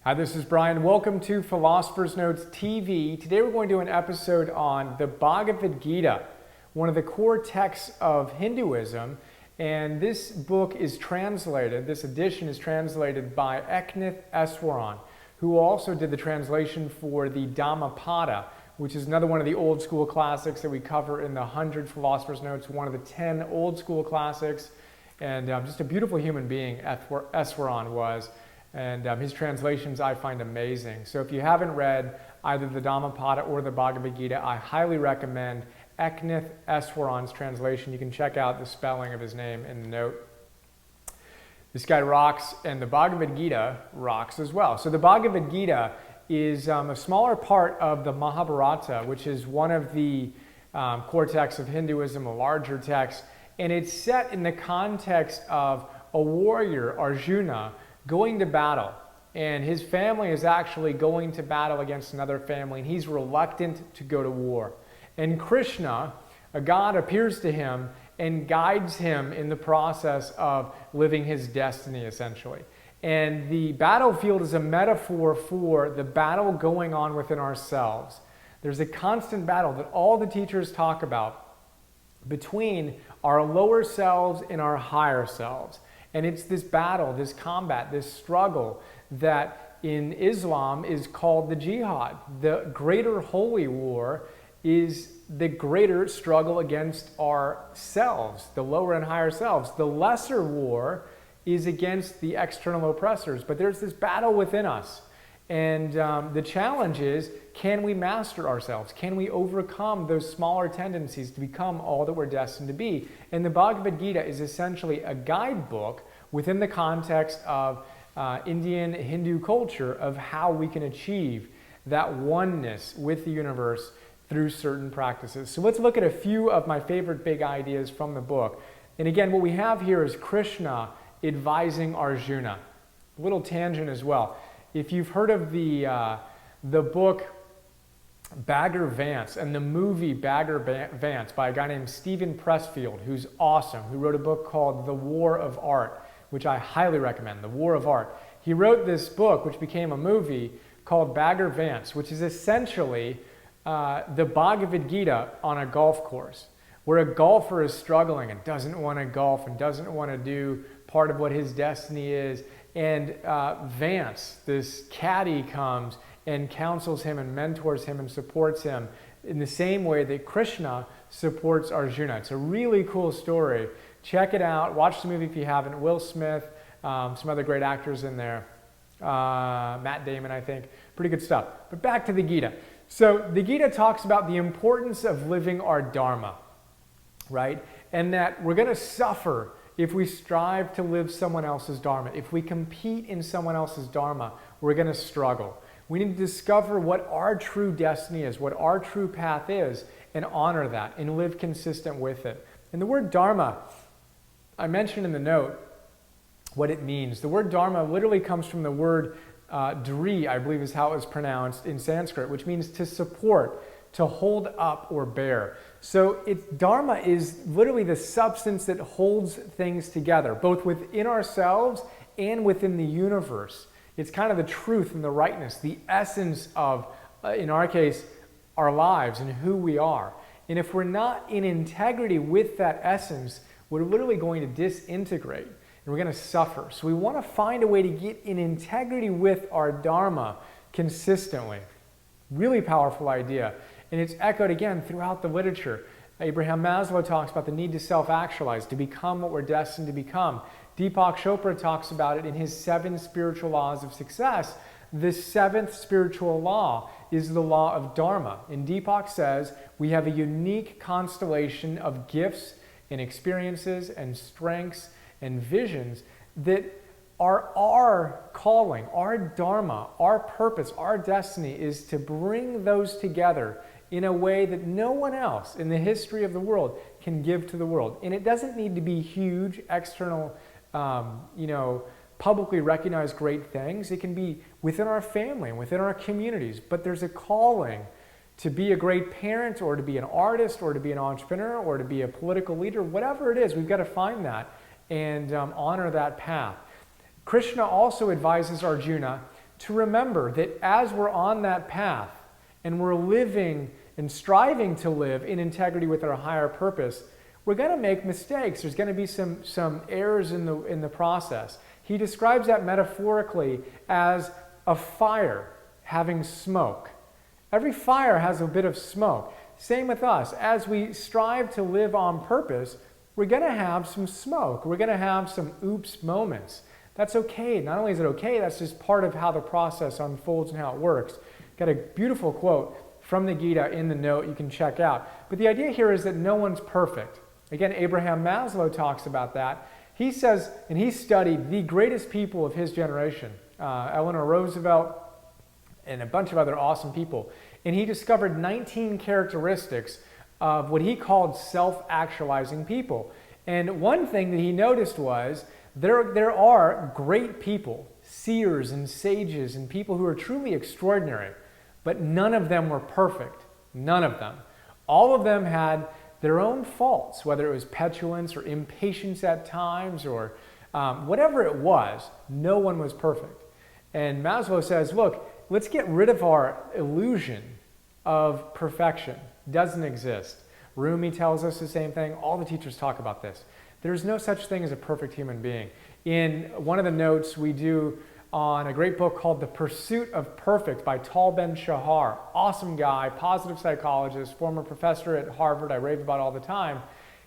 Hi, this is Brian. Welcome to Philosopher's Notes TV. Today we're going to do an episode on the Bhagavad Gita, one of the core texts of Hinduism. And this book is translated, this edition is translated by Eknath Easwaran, who also did the translation for the Dhammapada, which is another one of the old school classics that we cover in the 100 Philosopher's Notes, one of the 10 old school classics. And just a beautiful human being Easwaran was. And his translations I find amazing. So if you haven't read either the Dhammapada or the Bhagavad Gita, I highly recommend Eknath Easwaran's translation. You can check out the spelling of his name in the note. This guy rocks, and the Bhagavad Gita rocks as well. So the Bhagavad Gita is a smaller part of the Mahabharata, which is one of the core texts of Hinduism, a larger text. And it's set in the context of a warrior, Arjuna, going to battle, and his family is actually going to battle against another family, and he's reluctant to go to war. And Krishna, a god, appears to him and guides him in the process of living his destiny, essentially. And the battlefield is a metaphor for the battle going on within ourselves. There's a constant battle that all the teachers talk about between our lower selves and our higher selves. And it's this battle, this combat, this struggle that in Islam is called the jihad. The greater holy war is the greater struggle against ourselves, the lower and higher selves. The lesser war is against the external oppressors. But there's this battle within us. And the challenge is, can we master ourselves? Can we overcome those smaller tendencies to become all that we're destined to be? And the Bhagavad Gita is essentially a guidebook within the context of Indian Hindu culture of how we can achieve that oneness with the universe through certain practices. So let's look at a few of my favorite big ideas from the book. And again, what we have here is Krishna advising Arjuna. A little tangent as well. If you've heard of the book Bagger Vance and the movie Bagger Vance by a guy named Steven Pressfield, who's awesome, who wrote a book called The War of Art, which I highly recommend, The War of Art. He wrote this book, which became a movie, called Bagger Vance, which is essentially the Bhagavad Gita on a golf course, where a golfer is struggling and doesn't want to golf and doesn't want to do part of what his destiny is. And Vance, this caddy, comes and counsels him and mentors him and supports him in the same way that Krishna supports Arjuna. It's a really cool story. Check it out. Watch the movie if you haven't. Will Smith, some other great actors in there. Matt Damon, I think. Pretty good stuff. But back to the Gita. So the Gita talks about the importance of living our Dharma, right? And that we're going to suffer if we strive to live someone else's Dharma. If we compete in someone else's Dharma, we're going to struggle. We need to discover what our true destiny is, what our true path is, and honor that and live consistent with it. And the word Dharma, I mentioned in the note what it means. The word Dharma literally comes from the word Dri, I believe is how it was pronounced in Sanskrit, which means to support, to hold up or bear. So Dharma is literally the substance that holds things together, both within ourselves and within the universe. It's kind of the truth and the rightness, the essence of, in our case, our lives and who we are. And if we're not in integrity with that essence, we're literally going to disintegrate and we're going to suffer. So we want to find a way to get in integrity with our Dharma consistently. Really powerful idea. And it's echoed again throughout the literature. Abraham Maslow talks about the need to self-actualize, to become what we're destined to become. Deepak Chopra talks about it in his 7 spiritual laws of success. The 7th spiritual law is the law of Dharma. And Deepak says we have a unique constellation of gifts and experiences and strengths and visions that are our calling, our Dharma, our purpose, our destiny is to bring those together in a way that no one else in the history of the world can give to the world. And it doesn't need to be huge, external, publicly recognized great things. It can be within our family and within our communities. But there's a calling to be a great parent or to be an artist or to be an entrepreneur or to be a political leader. Whatever it is, we've got to find that and honor that path. Krishna also advises Arjuna to remember that as we're on that path and we're living and striving to live in integrity with our higher purpose, we're going to make mistakes. There's going to be some errors in the process. He describes that metaphorically as a fire having smoke. Every fire has a bit of smoke. Same with us. As we strive to live on purpose, we're going to have some smoke. We're going to have some oops moments. That's okay. Not only is it okay, that's just part of how the process unfolds and how it works. Got a beautiful quote from the Gita in the note you can check out. But the idea here is that no one's perfect. Again, Abraham Maslow talks about that. He says, and he studied the greatest people of his generation, Eleanor Roosevelt and a bunch of other awesome people. And he discovered 19 characteristics of what he called self-actualizing people. And one thing that he noticed was there are great people, seers and sages and people who are truly extraordinary, but none of them were perfect. None of them. All of them had their own faults, whether it was petulance or impatience at times or whatever it was. No one was perfect. And Maslow says, look, let's get rid of our illusion of perfection. It doesn't exist. Rumi tells us the same thing. All the teachers talk about this. There's no such thing as a perfect human being. In one of the notes we do on a great book called The Pursuit of Perfect by Tal Ben-Shahar, awesome guy, positive psychologist, former professor at Harvard, I rave about all the time.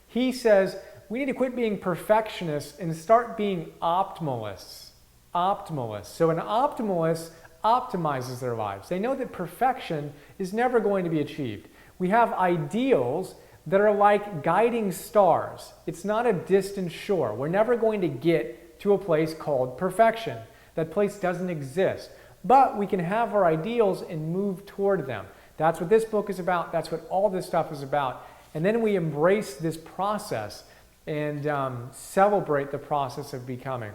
He says we need to quit being perfectionists and start being optimalists. Optimalists. So an optimalist optimizes their lives. They know that perfection is never going to be achieved. We have ideals that are like guiding stars. It's not a distant shore. We're never going to get to a place called perfection. That place doesn't exist. But we can have our ideals and move toward them. That's what this book is about. That's what all this stuff is about. And then we embrace this process and celebrate the process of becoming.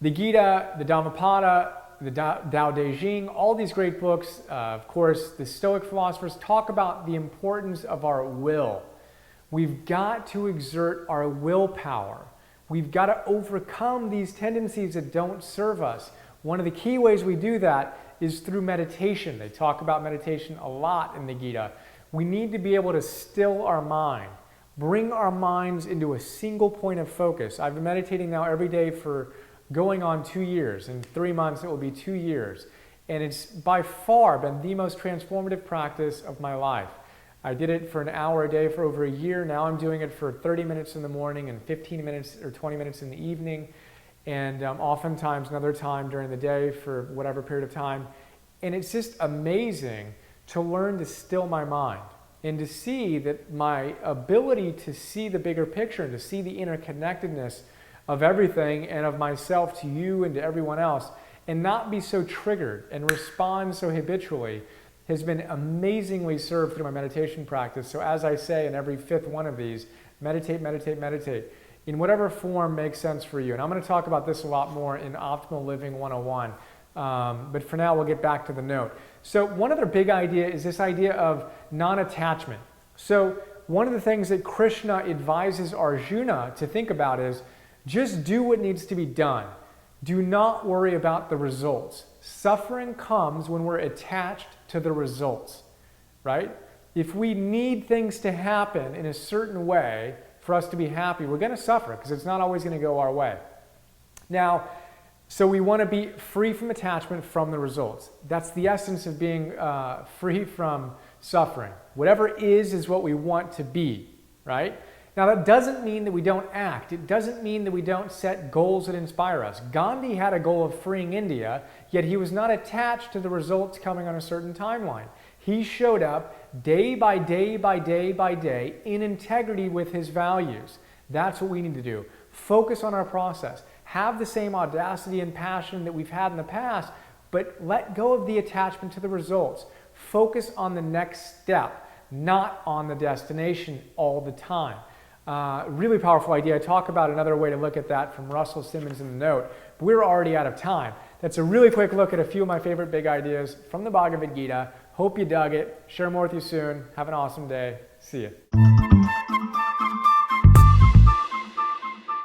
The Gita, the Dhammapada, the Tao Te Ching, all these great books, of course, the Stoic philosophers talk about the importance of our will. We've got to exert our willpower. We've got to overcome these tendencies that don't serve us. One of the key ways we do that is through meditation. They talk about meditation a lot in the Gita. We need to be able to still our mind, bring our minds into a single point of focus. I've been meditating now every day for going on 2 years. In 3 months, it will be 2 years. And it's by far been the most transformative practice of my life. I did it for an hour a day for over a year. Now I'm doing it for 30 minutes in the morning and 15 minutes or 20 minutes in the evening. And oftentimes another time during the day for whatever period of time. And it's just amazing to learn to still my mind and to see that my ability to see the bigger picture and to see the interconnectedness of everything and of myself to you and to everyone else and not be so triggered and respond so habitually has been amazingly served through my meditation practice. So as I say in every fifth one of these, meditate, meditate, meditate in whatever form makes sense for you. And I'm going to talk about this a lot more in Optimal Living 101. But for now, we'll get back to the note. So one other big idea is this idea of non-attachment. So one of the things that Krishna advises Arjuna to think about is just do what needs to be done. Do not worry about the results. Suffering comes when we're attached to the results, right? If we need things to happen in a certain way for us to be happy, we're going to suffer because it's not always going to go our way. Now, so we want to be free from attachment from the results. That's the essence of being free from suffering. Whatever is what we want to be, right? Now, that doesn't mean that we don't act. It doesn't mean that we don't set goals that inspire us. Gandhi had a goal of freeing India, yet he was not attached to the results coming on a certain timeline. He showed up day by day by day by day in integrity with his values. That's what we need to do. Focus on our process. Have the same audacity and passion that we've had in the past, but let go of the attachment to the results. Focus on the next step, not on the destination all the time. Really powerful idea. I talk about another way to look at that from Russell Simmons in the note. But we're already out of time. That's a really quick look at a few of my favorite big ideas from the Bhagavad Gita. Hope you dug it. Share more with you soon. Have an awesome day. See you.